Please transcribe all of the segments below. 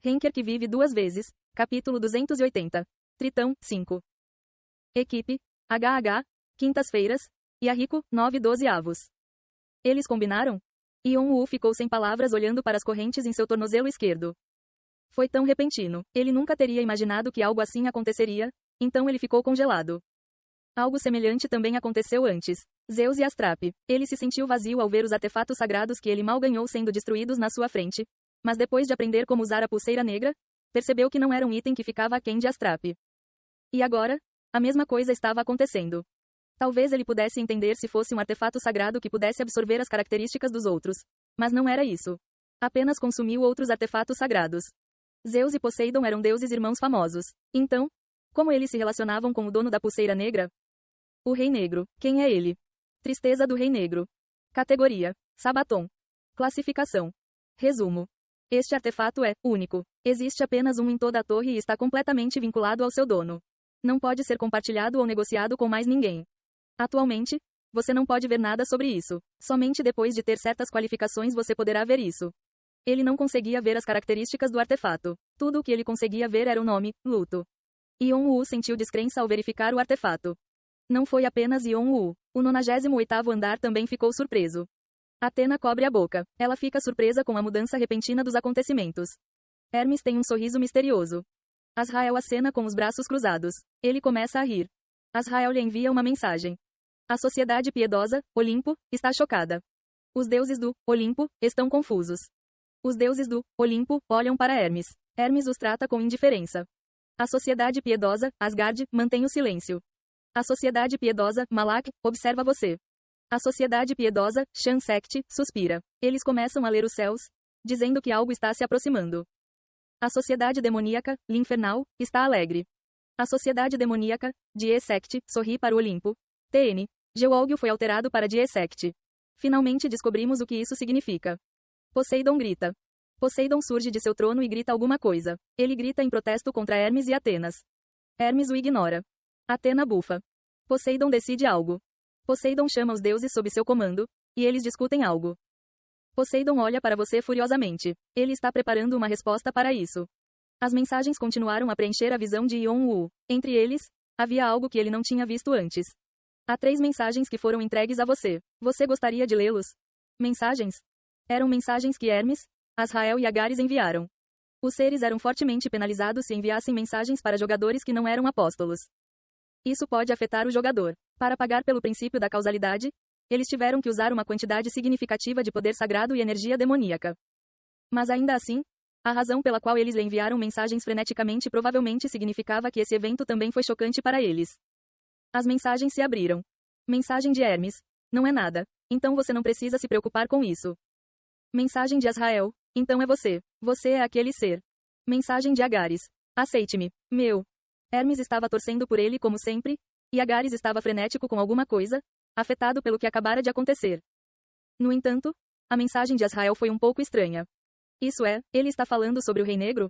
Henker que vive duas vezes. Capítulo 280. Tritão, 5. Equipe, HH, quintas-feiras. Yahiko, 9-12 avos. Eles combinaram? Yeon-woo ficou sem palavras olhando para as correntes em seu tornozelo esquerdo. Foi tão repentino. Ele nunca teria imaginado que algo assim aconteceria, então ele ficou congelado. Algo semelhante também aconteceu antes. Zeus e Astrape. Ele se sentiu vazio ao ver os artefatos sagrados que ele mal ganhou sendo destruídos na sua frente. Mas depois de aprender como usar a pulseira negra, percebeu que não era um item que ficava aquém de Astrape. E agora? A mesma coisa estava acontecendo. Talvez ele pudesse entender se fosse um artefato sagrado que pudesse absorver as características dos outros. Mas não era isso. Apenas consumiu outros artefatos sagrados. Zeus e Poseidon eram deuses irmãos famosos. Então, como eles se relacionavam com o dono da pulseira negra? O Rei Negro. Quem é ele? Tristeza do Rei Negro. Categoria: Sabaton. Classificação. Resumo. Este artefato é único. Existe apenas um em toda a torre e está completamente vinculado ao seu dono. Não pode ser compartilhado ou negociado com mais ninguém. Atualmente, você não pode ver nada sobre isso. Somente depois de ter certas qualificações você poderá ver isso. Ele não conseguia ver as características do artefato. Tudo o que ele conseguia ver era o nome, luto. Yeon-woo sentiu descrença ao verificar o artefato. Não foi apenas Yeon-woo. O 98º andar também ficou surpreso. Athena cobre a boca. Ela fica surpresa com a mudança repentina dos acontecimentos. Hermes tem um sorriso misterioso. Azrael acena com os braços cruzados. Ele começa a rir. Azrael lhe envia uma mensagem. A sociedade piedosa, Olimpo, está chocada. Os deuses do Olimpo estão confusos. Os deuses do Olimpo olham para Hermes. Hermes os trata com indiferença. A sociedade piedosa, Asgard, mantém o silêncio. A sociedade piedosa, Malak, observa você. A sociedade piedosa, Shan Sect, suspira. Eles começam a ler os céus, dizendo que algo está se aproximando. A sociedade demoníaca, L'Infernal, está alegre. A sociedade demoníaca, Die Sect, sorri para o Olimpo. TN. Geólgio foi alterado para Die Sect. Finalmente descobrimos o que isso significa. Poseidon grita. Poseidon surge de seu trono e grita alguma coisa. Ele grita em protesto contra Hermes e Atenas. Hermes o ignora. Atena bufa. Poseidon decide algo. Poseidon chama os deuses sob seu comando, e eles discutem algo. Poseidon olha para você furiosamente. Ele está preparando uma resposta para isso. As mensagens continuaram a preencher a visão de Yeon-woo. Entre eles, havia algo que ele não tinha visto antes. Há 3 mensagens que foram entregues a você. Você gostaria de lê-los? Mensagens? Eram mensagens que Hermes, Azrael e Agares enviaram. Os seres eram fortemente penalizados se enviassem mensagens para jogadores que não eram apóstolos. Isso pode afetar o jogador. Para pagar pelo princípio da causalidade, eles tiveram que usar uma quantidade significativa de poder sagrado e energia demoníaca. Mas ainda assim, a razão pela qual eles lhe enviaram mensagens freneticamente provavelmente significava que esse evento também foi chocante para eles. As mensagens se abriram. Mensagem de Hermes. Não é nada. Então você não precisa se preocupar com isso. Mensagem de Azrael. Então é você. Você é aquele ser. Mensagem de Agares. Aceite-me. Meu. Hermes estava torcendo por ele como sempre, e Agares estava frenético com alguma coisa, afetado pelo que acabara de acontecer. No entanto, a mensagem de Azrael foi um pouco estranha. Isso é, ele está falando sobre o Rei Negro?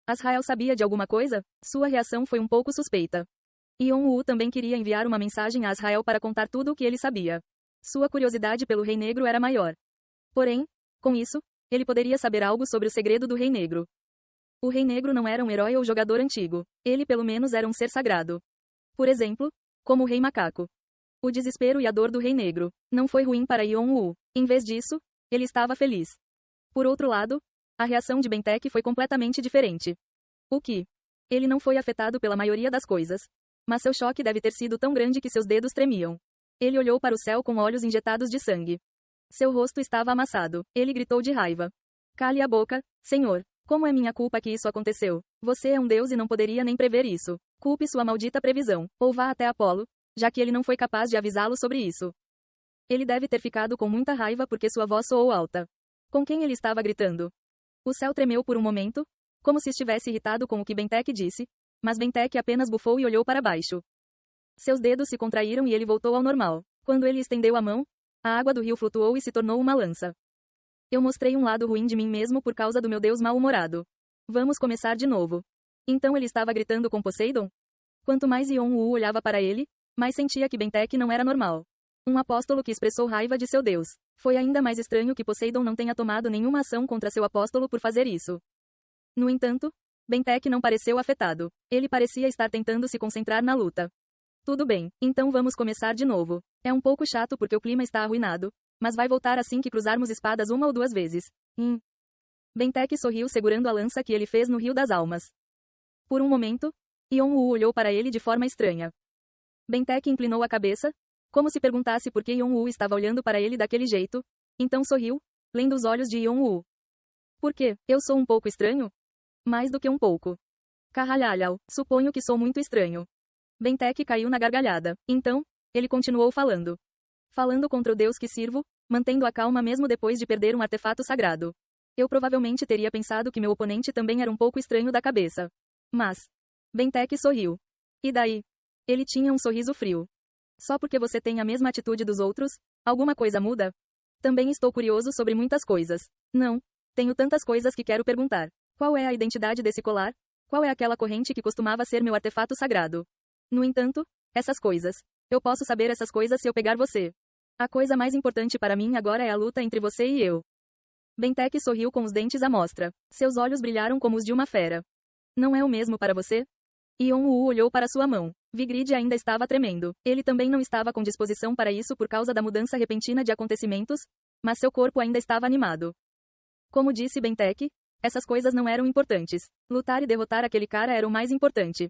Azrael sabia de alguma coisa? Sua reação foi um pouco suspeita. Yeon-woo também queria enviar uma mensagem a Azrael para contar tudo o que ele sabia. Sua curiosidade pelo Rei Negro era maior. Porém, com isso, ele poderia saber algo sobre o segredo do Rei Negro. O Rei Negro não era um herói ou jogador antigo. Ele pelo menos era um ser sagrado. Por exemplo, como o Rei Macaco. O desespero e a dor do Rei Negro não foi ruim para Yeon-woo. Em vez disso, ele estava feliz. Por outro lado, a reação de Bentek foi completamente diferente. O que? Ele não foi afetado pela maioria das coisas. Mas seu choque deve ter sido tão grande que seus dedos tremiam. Ele olhou para o céu com olhos injetados de sangue. Seu rosto estava amassado. Ele gritou de raiva. Cale a boca, senhor. Como é minha culpa que isso aconteceu? Você é um deus e não poderia nem prever isso. Culpe sua maldita previsão. Ou vá até Apolo, já que ele não foi capaz de avisá-lo sobre isso. Ele deve ter ficado com muita raiva porque sua voz soou alta. Com quem ele estava gritando? O céu tremeu por um momento, como se estivesse irritado com o que Bentek disse, mas Bentek apenas bufou e olhou para baixo. Seus dedos se contraíram e ele voltou ao normal. Quando ele estendeu a mão, a água do rio flutuou e se tornou uma lança. Eu mostrei um lado ruim de mim mesmo por causa do meu Deus mal-humorado. Vamos começar de novo. Então ele estava gritando com Poseidon? Quanto mais Yeon-woo olhava para ele, mais sentia que Bentek não era normal. Um apóstolo que expressou raiva de seu Deus. Foi ainda mais estranho que Poseidon não tenha tomado nenhuma ação contra seu apóstolo por fazer isso. No entanto, Bentek não pareceu afetado. Ele parecia estar tentando se concentrar na luta. Tudo bem, então vamos começar de novo. É um pouco chato porque o clima está arruinado, mas vai voltar assim que cruzarmos espadas uma ou duas vezes. Bentek sorriu segurando a lança que ele fez no Rio das Almas. Por um momento, Yon-Woo olhou para ele de forma estranha. Bentek inclinou a cabeça, como se perguntasse por que Yon-Woo estava olhando para ele daquele jeito, então sorriu, lendo os olhos de Yon-Woo. Por quê? Eu sou um pouco estranho? Mais do que um pouco. Carralhalhau, suponho que sou muito estranho. Bentek caiu na gargalhada. Então, ele continuou falando. Falando contra o Deus que sirvo, mantendo a calma mesmo depois de perder um artefato sagrado. Eu provavelmente teria pensado que meu oponente também era um pouco estranho da cabeça. Mas, Bentek sorriu. E daí? Ele tinha um sorriso frio. Só porque você tem a mesma atitude dos outros, alguma coisa muda? Também estou curioso sobre muitas coisas. Não, tenho tantas coisas que quero perguntar. Qual é a identidade desse colar? Qual é aquela corrente que costumava ser meu artefato sagrado? No entanto, essas coisas. Eu posso saber essas coisas se eu pegar você. A coisa mais importante para mim agora é a luta entre você e eu. Bentek sorriu com os dentes à mostra. Seus olhos brilharam como os de uma fera. Não é o mesmo para você? Yon-Woo olhou para sua mão. Vigrid ainda estava tremendo. Ele também não estava com disposição para isso por causa da mudança repentina de acontecimentos, mas seu corpo ainda estava animado. Como disse Bentek, essas coisas não eram importantes. Lutar e derrotar aquele cara era o mais importante.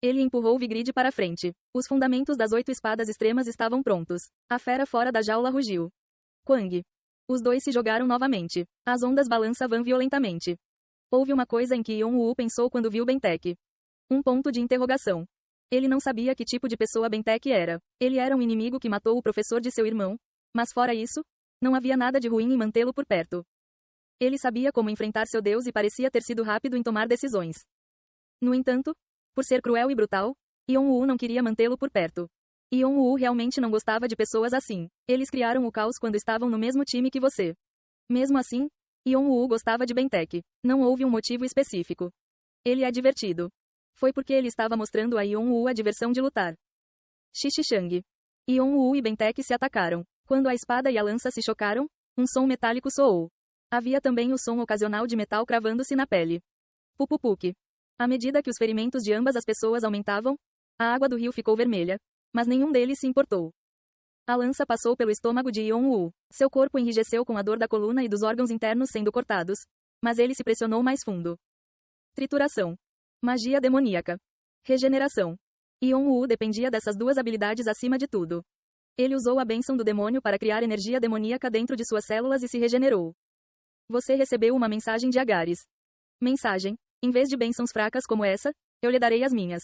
Ele empurrou Vigrid para frente. Os fundamentos das 8 espadas extremas estavam prontos. A fera fora da jaula rugiu. Quang. Os dois se jogaram novamente. As ondas balançavam violentamente. Houve uma coisa em que Yon-Woo pensou quando viu Bentek. Um ponto de interrogação. Ele não sabia que tipo de pessoa Bentek era. Ele era um inimigo que matou o professor de seu irmão, mas fora isso, não havia nada de ruim em mantê-lo por perto. Ele sabia como enfrentar seu Deus e parecia ter sido rápido em tomar decisões. No entanto, por ser cruel e brutal, Yon-Woo não queria mantê-lo por perto. Yon-Woo realmente não gostava de pessoas assim. Eles criaram o caos quando estavam no mesmo time que você. Mesmo assim, Yon-Woo gostava de Bentek. Não houve um motivo específico. Ele é divertido. Foi porque ele estava mostrando a Yon-Woo a diversão de lutar. Xixi-Shang. Yon-Woo e Bentek se atacaram. Quando a espada e a lança se chocaram, um som metálico soou. Havia também o som ocasional de metal cravando-se na pele. Pupupuk. À medida que os ferimentos de ambas as pessoas aumentavam, a água do rio ficou vermelha, mas nenhum deles se importou. A lança passou pelo estômago de Yon-Woo. Seu corpo enrijeceu com a dor da coluna e dos órgãos internos sendo cortados, mas ele se pressionou mais fundo. Trituração. Magia demoníaca. Regeneração. Yon-Woo dependia dessas duas habilidades acima de tudo. Ele usou a bênção do demônio para criar energia demoníaca dentro de suas células e se regenerou. Você recebeu uma mensagem de Agares. Mensagem. Em vez de bênçãos fracas como essa, eu lhe darei as minhas.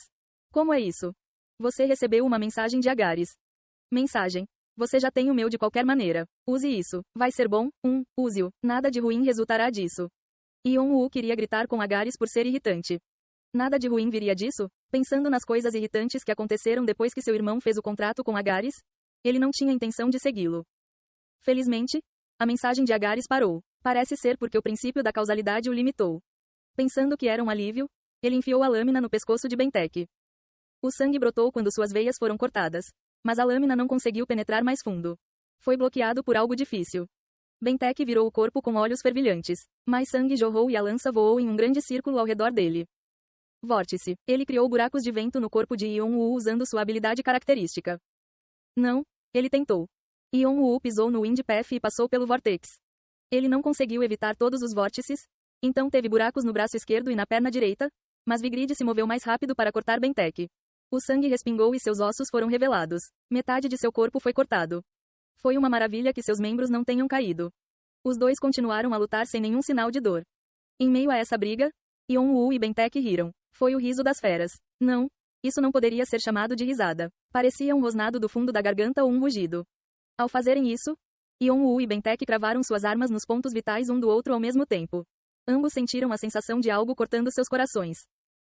Como é isso? Você recebeu uma mensagem de Agares. Mensagem. Você já tem o meu de qualquer maneira. Use isso. Vai ser bom? Use-o. Nada de ruim resultará disso. Yon-Woo queria gritar com Agares por ser irritante. Nada de ruim viria disso? Pensando nas coisas irritantes que aconteceram depois que seu irmão fez o contrato com Agares, ele não tinha intenção de segui-lo. Felizmente, a mensagem de Agares parou. Parece ser porque o princípio da causalidade o limitou. Pensando que era um alívio, ele enfiou a lâmina no pescoço de Bentek. O sangue brotou quando suas veias foram cortadas, mas a lâmina não conseguiu penetrar mais fundo. Foi bloqueado por algo difícil. Bentek virou o corpo com olhos fervilhantes. Mais sangue jorrou e a lança voou em um grande círculo ao redor dele. Vórtice. Ele criou buracos de vento no corpo de Yon-Woo usando sua habilidade característica. Não, ele tentou. Yon-Woo pisou no Wind Path e passou pelo Vortex. Ele não conseguiu evitar todos os vórtices, então teve buracos no braço esquerdo e na perna direita, mas Vigrid se moveu mais rápido para cortar Bentek. O sangue respingou e seus ossos foram revelados. Metade de seu corpo foi cortado. Foi uma maravilha que seus membros não tenham caído. Os dois continuaram a lutar sem nenhum sinal de dor. Em meio a essa briga, Yon-Woo e Bentek riram. Foi o riso das feras. Não, isso não poderia ser chamado de risada. Parecia um rosnado do fundo da garganta ou um rugido. Ao fazerem isso, Yon-Woo e Bentek cravaram suas armas nos pontos vitais um do outro ao mesmo tempo. Ambos sentiram a sensação de algo cortando seus corações.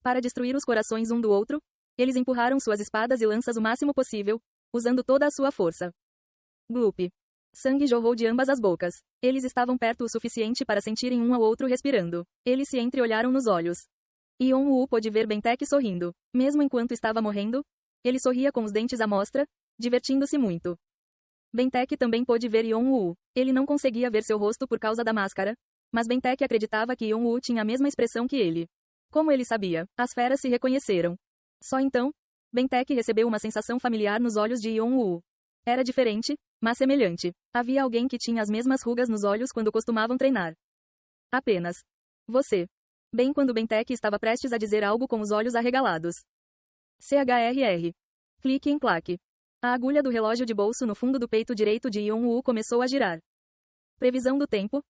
Para destruir os corações um do outro, eles empurraram suas espadas e lanças o máximo possível, usando toda a sua força. Gloop. Sangue jorrou de ambas as bocas. Eles estavam perto o suficiente para sentirem um ao outro respirando. Eles se entreolharam nos olhos. Yon-Woo pôde ver Bentek sorrindo. Mesmo enquanto estava morrendo, ele sorria com os dentes à mostra, divertindo-se muito. Bentek também pôde ver Yon-Woo. Ele não conseguia ver seu rosto por causa da máscara, Mas Bentek acreditava que Yon-woo tinha a mesma expressão que ele. Como ele sabia, as feras se reconheceram. Só então, Bentek recebeu uma sensação familiar nos olhos de Yon-woo. Era diferente, mas semelhante. Havia alguém que tinha as mesmas rugas nos olhos quando costumavam treinar. Apenas. Você. Bem quando Bentek estava prestes a dizer algo com os olhos arregalados. CHRR. Clique em claque. A agulha do relógio de bolso no fundo do peito direito de Yon-woo começou a girar. Previsão do tempo,